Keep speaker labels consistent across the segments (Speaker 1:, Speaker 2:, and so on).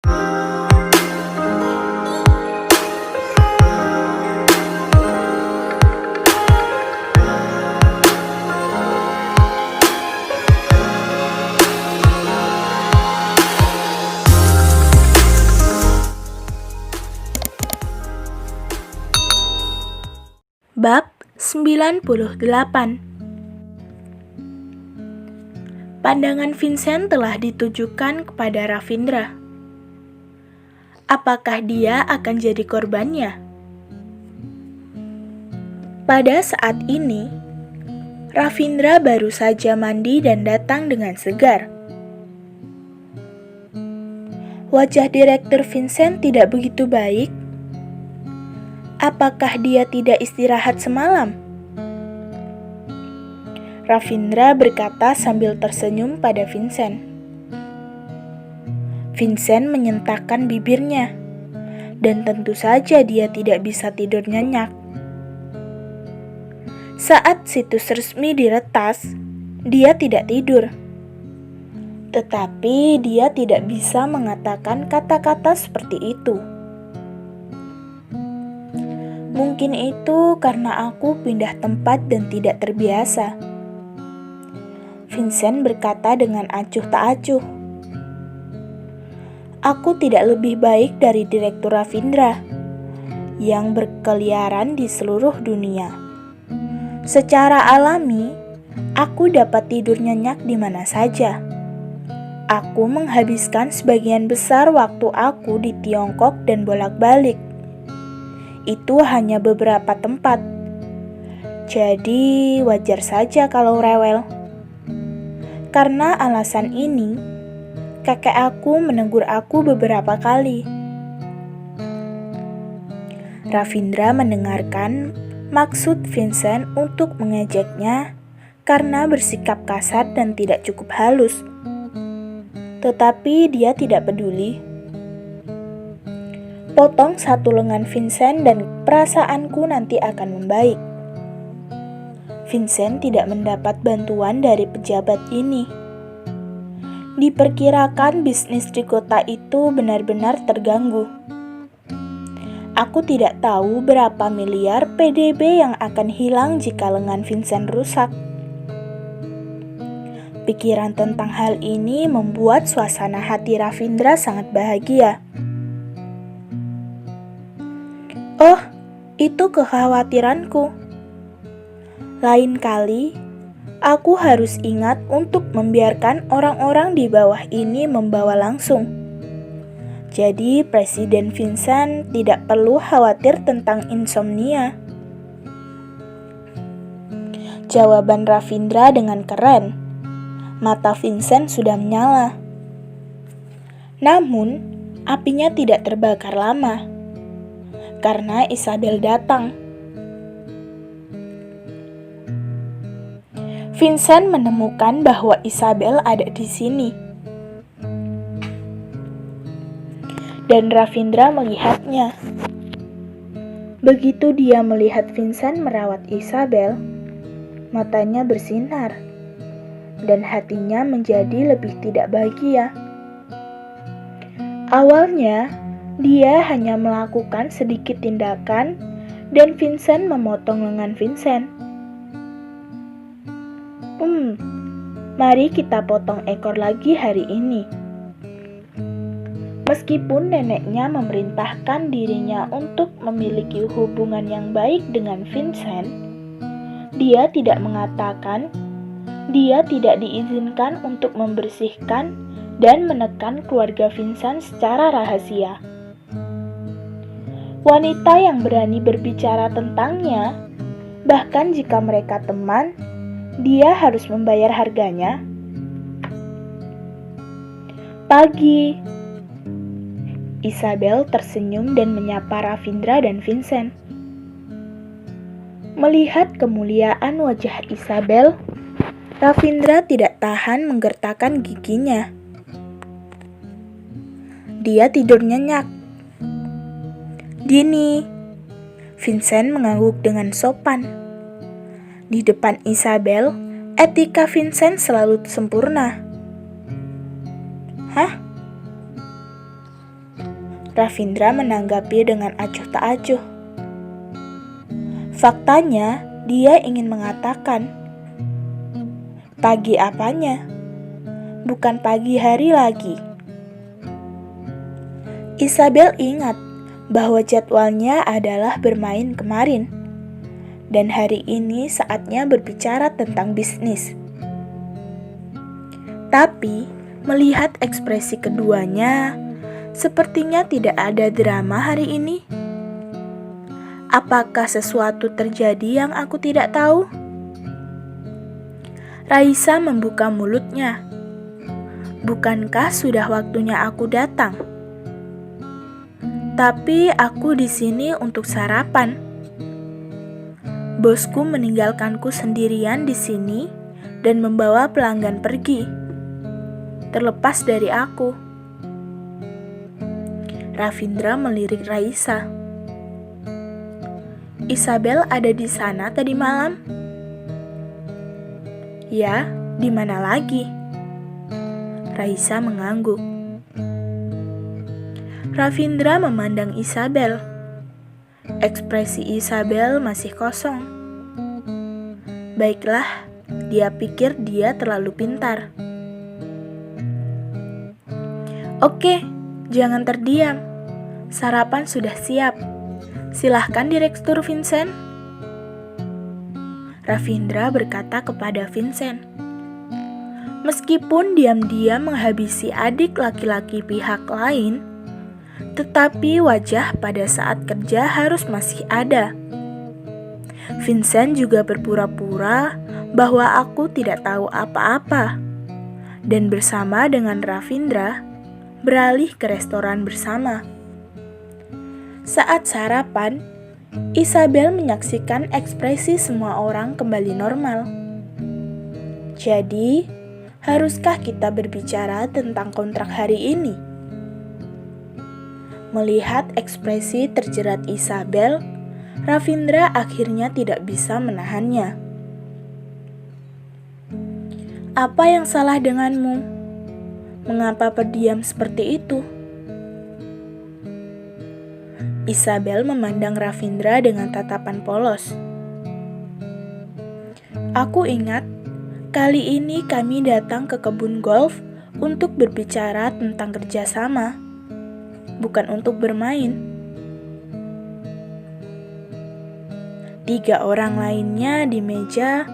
Speaker 1: Bab 98. Pandangan Vincent telah ditujukan kepada Ravindra. Apakah dia akan jadi korbannya? Pada saat ini, Ravindra baru saja mandi dan datang dengan segar. Wajah Direktur Vincent tidak begitu baik. Apakah dia tidak istirahat semalam? Ravindra berkata sambil tersenyum pada Vincent. Vincent menyentakkan bibirnya, dan tentu saja dia tidak bisa tidur nyenyak. Saat situs resmi diretas, dia tidak tidur. Tetapi dia tidak bisa mengatakan kata-kata seperti itu. Mungkin itu karena aku pindah tempat dan tidak terbiasa. Vincent berkata dengan acuh tak acuh. Aku tidak lebih baik dari Direktur Ravindra yang berkeliaran di seluruh dunia. Secara alami, aku dapat tidur nyenyak di mana saja. Aku menghabiskan sebagian besar waktu aku di Tiongkok dan bolak-balik. Itu hanya beberapa tempat. Jadi wajar saja kalau rewel. Karena alasan ini, kakek aku menegur aku beberapa kali. Ravindra mendengarkan maksud Vincent untuk mengejeknya karena bersikap kasar dan tidak cukup halus. Tetapi dia tidak peduli. Potong satu lengan Vincent dan perasaanku nanti akan membaik. Vincent tidak mendapat bantuan dari pejabat ini. Diperkirakan bisnis di kota itu benar-benar terganggu. Aku tidak tahu berapa miliar PDB yang akan hilang jika lengan Vincent rusak. Pikiran tentang hal ini membuat suasana hati Ravindra sangat bahagia. Oh, itu kekhawatiranku. Lain kali, aku harus ingat untuk membiarkan orang-orang di bawah ini membawa langsung. Jadi, Presiden Vincent tidak perlu khawatir tentang insomnia. Jawaban Ravindra dengan keren. Mata Vincent sudah menyala. Namun, apinya tidak terbakar lama. Karena Isabel datang. Vincent menemukan bahwa Isabel ada di sini. Dan Ravindra melihatnya. Begitu dia melihat Vincent merawat Isabel, matanya bersinar, dan hatinya menjadi lebih tidak bahagia. Awalnya, dia hanya melakukan sedikit tindakan dan Vincent memotong lengan Vincent. Mari kita potong ekor lagi hari ini. Meskipun neneknya memerintahkan dirinya untuk memiliki hubungan yang baik dengan Vincent, dia tidak mengatakan, dia tidak diizinkan untuk membersihkan dan menekan keluarga Vincent secara rahasia. Wanita yang berani berbicara tentangnya, bahkan jika mereka teman, dia harus membayar harganya. Pagi. Isabel tersenyum dan menyapa Ravindra dan Vincent. Melihat kemuliaan wajah Isabel, Ravindra tidak tahan menggertakkan giginya. Dia tidur nyenyak. Dini, Vincent mengangguk dengan sopan. Di depan Isabel, etika Vincent selalu sempurna. Hah? Ravindra menanggapi dengan acuh tak acuh. Faktanya, dia ingin mengatakan, pagi apanya? Bukan pagi hari lagi. Isabel ingat bahwa jadwalnya adalah bermain kemarin, dan hari ini saatnya berbicara tentang bisnis. Tapi, melihat ekspresi keduanya, sepertinya tidak ada drama hari ini. Apakah sesuatu terjadi yang aku tidak tahu? Raisa membuka mulutnya. Bukankah sudah waktunya aku datang? Tapi aku di sini untuk sarapan. Bosku meninggalkanku sendirian di sini dan membawa pelanggan pergi. Terlepas dari aku. Ravindra melirik Raisa. Isabel ada di sana tadi malam? Ya, di mana lagi? Raisa mengangguk. Ravindra memandang Isabel. Ekspresi Isabel masih kosong. Baiklah, dia pikir dia terlalu pintar. Oke, jangan terdiam. Sarapan sudah siap. Silahkan Direktur Vincent. Ravindra berkata kepada Vincent. Meskipun diam-diam menghabisi adik laki-laki pihak lain, tetapi wajah pada saat kerja harus masih ada. Vincent juga berpura-pura bahwa aku tidak tahu apa-apa, dan bersama dengan Ravindra beralih ke restoran bersama. Saat sarapan, Isabel menyaksikan ekspresi semua orang kembali normal. Jadi, haruskah kita berbicara tentang kontrak hari ini? Melihat ekspresi terjerat Isabel, Ravindra akhirnya tidak bisa menahannya. Apa yang salah denganmu? Mengapa berdiam seperti itu? Isabel memandang Ravindra dengan tatapan polos. Aku ingat, kali ini kami datang ke kebun golf untuk berbicara tentang kerjasama, bukan untuk bermain. 3 orang lainnya di meja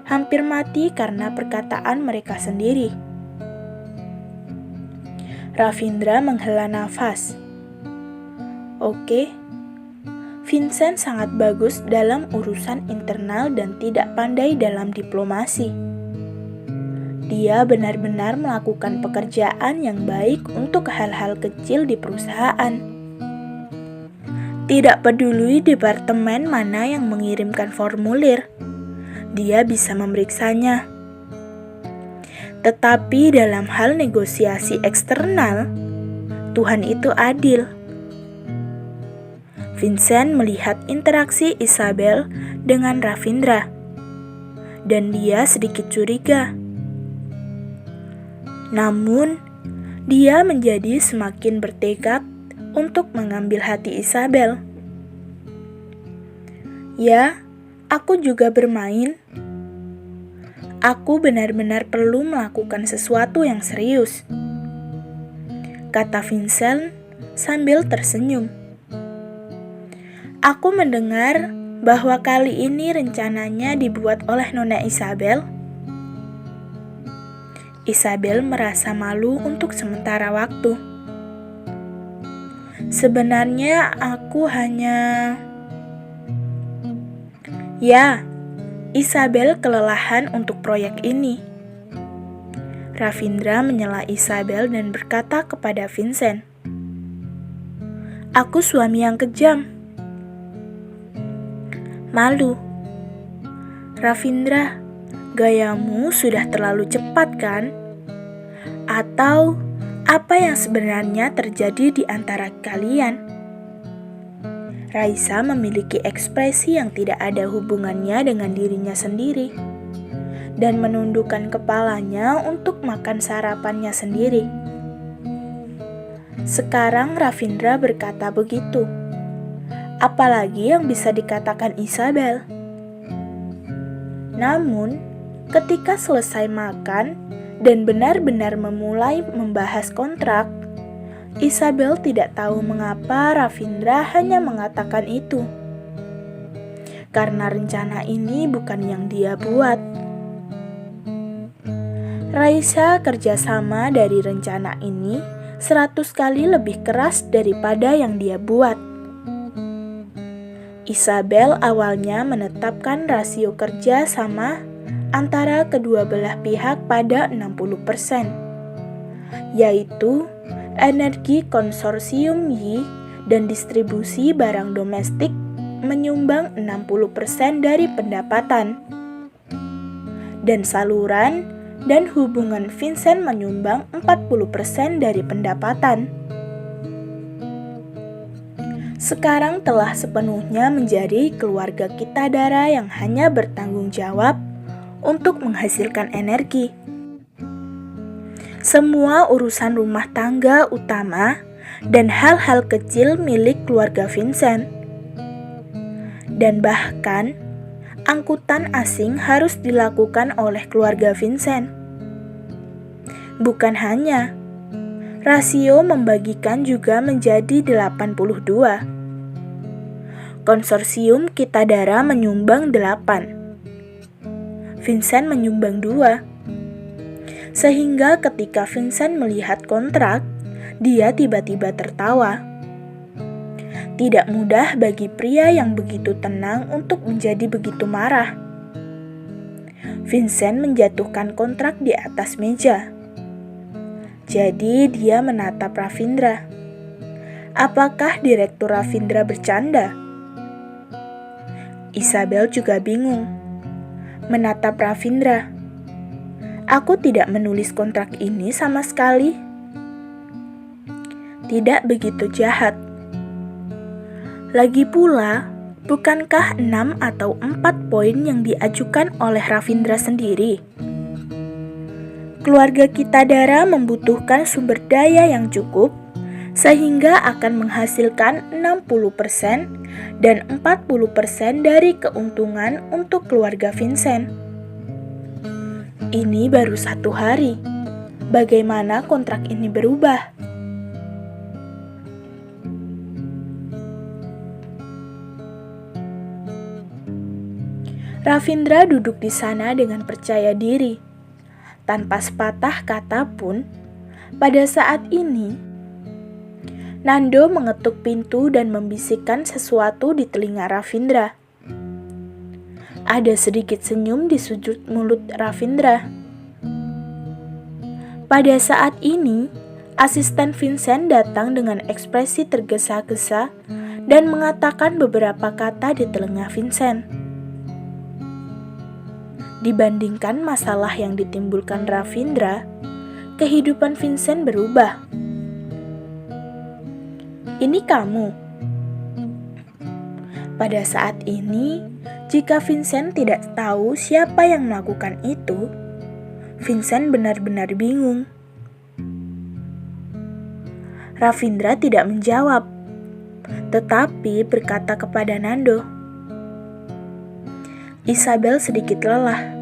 Speaker 1: hampir mati karena perkataan mereka sendiri. Ravindra menghela nafas. Oke, Vincent sangat bagus dalam urusan internal dan tidak pandai dalam diplomasi. Dia benar-benar melakukan pekerjaan yang baik untuk hal-hal kecil di perusahaan. Tidak peduli departemen mana yang mengirimkan formulir, dia bisa memeriksanya. Tetapi dalam hal negosiasi eksternal, Tuhan itu adil. Vincent melihat interaksi Isabel dengan Ravindra, dan dia sedikit curiga. Namun, dia menjadi semakin bertekad untuk mengambil hati Isabel. Ya, aku juga bermain. Aku benar-benar perlu melakukan sesuatu yang serius, kata Vincent sambil tersenyum. Aku mendengar bahwa kali ini rencananya dibuat oleh Nona Isabel. Isabel merasa malu untuk sementara waktu. Sebenarnya aku hanya... Ya, Isabel kelelahan untuk proyek ini. Ravindra menyela Isabel dan berkata kepada Vincent, "Aku suami yang kejam." Malu. Ravindra, gayamu sudah terlalu cepat kan? Atau apa yang sebenarnya terjadi di antara kalian? Raisa memiliki ekspresi yang tidak ada hubungannya dengan dirinya sendiri dan menundukkan kepalanya untuk makan sarapannya sendiri. Sekarang Ravindra berkata begitu. Apalagi yang bisa dikatakan Isabel? Namun, ketika selesai makan dan benar-benar memulai membahas kontrak, Isabel tidak tahu mengapa Ravindra hanya mengatakan itu. Karena rencana ini bukan yang dia buat. Raisa kerjasama dari rencana ini 100 kali lebih keras daripada yang dia buat. Isabel awalnya menetapkan rasio kerja sama antara kedua belah pihak pada 60%, yaitu energi konsorsium Y dan distribusi barang domestik menyumbang 60% dari pendapatan, dan saluran dan hubungan Vincent menyumbang 40% dari pendapatan. Sekarang telah sepenuhnya menjadi keluarga kita Dara yang hanya bertanggung jawab untuk menghasilkan energi. Semua urusan rumah tangga utama dan hal-hal kecil milik keluarga Vincent. Dan bahkan, angkutan asing harus dilakukan oleh keluarga Vincent. Bukan hanya, rasio membagikan juga menjadi 82. Konsorsium Kita Dara menyumbang 8. Vincent menyumbang 2. Sehingga ketika Vincent melihat kontrak, dia tiba-tiba tertawa. Tidak mudah bagi pria yang begitu tenang untuk menjadi begitu marah. Vincent menjatuhkan kontrak di atas meja. Jadi dia menatap Ravindra. Apakah Direktur Ravindra bercanda? Isabel juga bingung. Menatap Ravindra. Aku tidak menulis kontrak ini sama sekali. Tidak begitu jahat. Lagi pula, bukankah 6 atau 4 poin yang diajukan oleh Ravindra sendiri? Keluarga Kita Dara membutuhkan sumber daya yang cukup sehingga akan menghasilkan 60% dan 40% dari keuntungan untuk keluarga Vincent. Ini baru 1 hari. Bagaimana kontrak ini berubah? Ravindra duduk di sana dengan percaya diri. Tanpa sepatah kata pun, pada saat ini, Nando mengetuk pintu dan membisikkan sesuatu di telinga Ravindra. Ada sedikit senyum di sudut mulut Ravindra. Pada saat ini, asisten Vincent datang dengan ekspresi tergesa-gesa dan mengatakan beberapa kata di telinga Vincent. Dibandingkan masalah yang ditimbulkan Ravindra, kehidupan Vincent berubah. Ini kamu. Pada saat ini, jika Vincent tidak tahu siapa yang melakukan itu, Vincent benar-benar bingung. Ravindra tidak menjawab, tetapi berkata kepada Nando. Isabel sedikit lelah,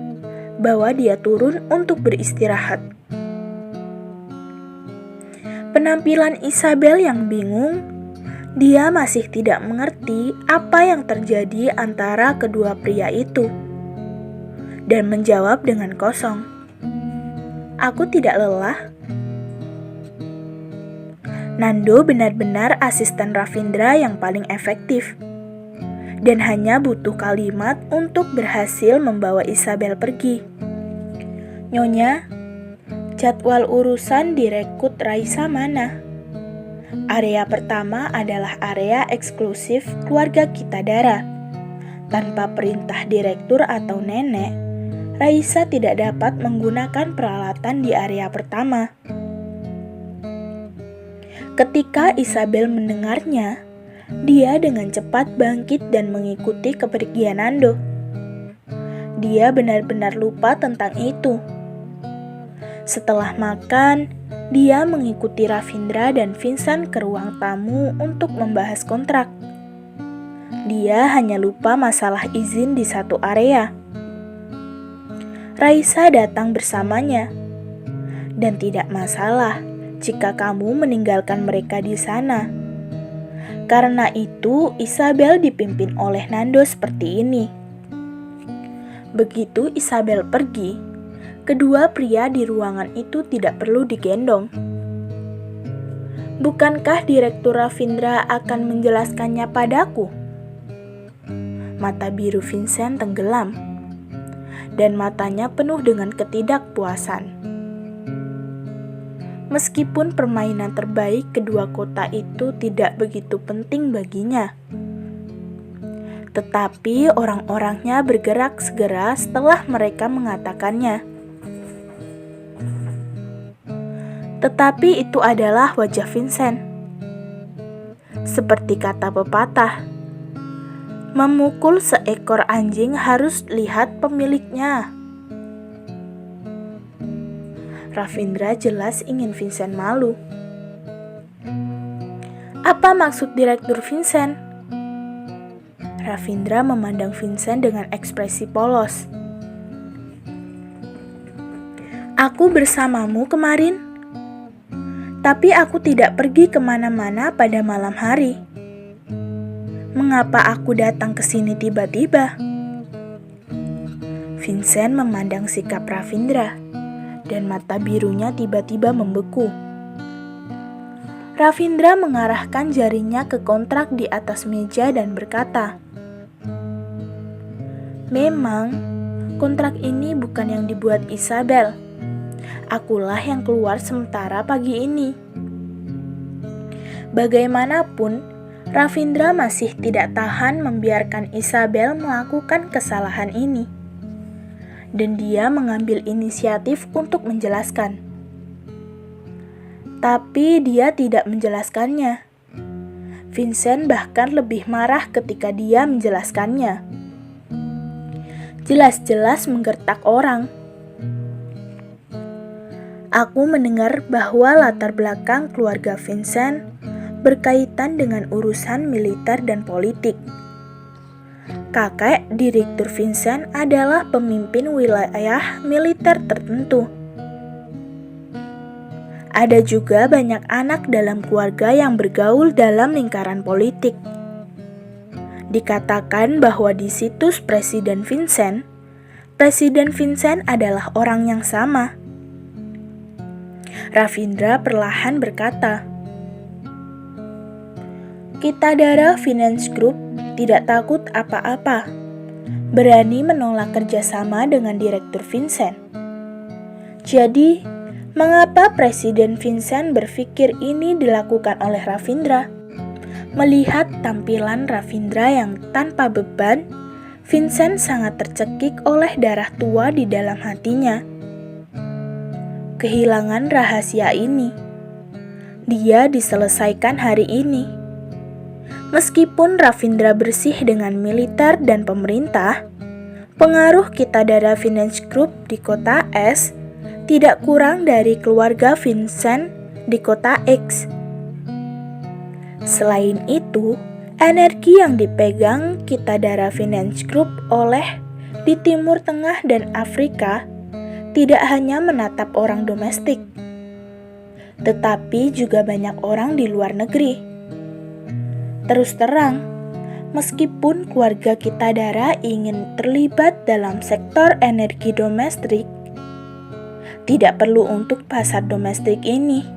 Speaker 1: bawa dia turun untuk beristirahat. Penampilan Isabel yang bingung, dia masih tidak mengerti apa yang terjadi antara kedua pria itu, dan menjawab dengan kosong. Aku tidak lelah. Nando benar-benar asisten Ravindra yang paling efektif. Dan hanya butuh kalimat untuk berhasil membawa Isabel pergi. Nyonya, jadwal urusan direkrut Raisa mana? Area pertama adalah area eksklusif keluarga Kita Dara. Tanpa perintah direktur atau nenek, Raisa tidak dapat menggunakan peralatan di area pertama. Ketika Isabel mendengarnya, dia dengan cepat bangkit dan mengikuti kepergian Nando. Dia benar-benar lupa tentang itu. Setelah makan, dia mengikuti Ravindra dan Vincent ke ruang tamu untuk membahas kontrak. Dia hanya lupa masalah izin di satu area. Raisa datang bersamanya, dan tidak masalah jika kamu meninggalkan mereka di sana. Karena itu, Isabel dipimpin oleh Nando seperti ini. Begitu Isabel pergi, kedua pria di ruangan itu tidak perlu digendong. Bukankah Direktur Ravindra akan menjelaskannya padaku? Mata biru Vincent tenggelam, dan matanya penuh dengan ketidakpuasan. Meskipun permainan terbaik kedua kota itu tidak begitu penting baginya, tetapi orang-orangnya bergerak segera setelah mereka mengatakannya. Tetapi itu adalah wajah Vincent. Seperti kata pepatah, memukul seekor anjing harus lihat pemiliknya. Ravindra jelas ingin Vincent malu. Apa maksud Direktur Vincent? Ravindra memandang Vincent dengan ekspresi polos. Aku bersamamu kemarin, tapi aku tidak pergi kemana-mana pada malam hari. Mengapa aku datang ke sini tiba-tiba? Vincent memandang sikap Ravindra, dan mata birunya tiba-tiba membeku. Ravindra mengarahkan jarinya ke kontrak di atas meja dan berkata, "Memang, kontrak ini bukan yang dibuat Isabel. Akulah yang keluar sementara pagi ini." Bagaimanapun, Ravindra masih tidak tahan membiarkan Isabel melakukan kesalahan ini. Dan dia mengambil inisiatif untuk menjelaskan. Tapi dia tidak menjelaskannya. Vincent bahkan lebih marah ketika dia menjelaskannya. Jelas-jelas menggertak orang. Aku mendengar bahwa latar belakang keluarga Vincent berkaitan dengan urusan militer dan politik. Kakek Direktur Vincent adalah pemimpin wilayah militer tertentu. Ada juga banyak anak dalam keluarga yang bergaul dalam lingkaran politik. Dikatakan bahwa di situs Presiden Vincent adalah orang yang sama. Ravindra perlahan berkata, Kitadara Finance Group tidak takut apa-apa, berani menolak kerjasama dengan Direktur Vincent. Jadi, mengapa Presiden Vincent berpikir ini dilakukan oleh Ravindra? Melihat tampilan Ravindra yang tanpa beban, Vincent sangat tercekik oleh darah tua di dalam hatinya. Kehilangan rahasia ini, dia diselesaikan hari ini. Meskipun Ravindra bersih dengan militer dan pemerintah, pengaruh Kitadara Finance Group di kota S tidak kurang dari keluarga Vincent di kota X. Selain itu, energi yang dipegang Kitadara Finance Group oleh di Timur Tengah dan Afrika tidak hanya menatap orang domestik, tetapi juga banyak orang di luar negeri. Terus terang, meskipun keluarga Kitadara ingin terlibat dalam sektor energi domestik, tidak perlu untuk pasar domestik ini.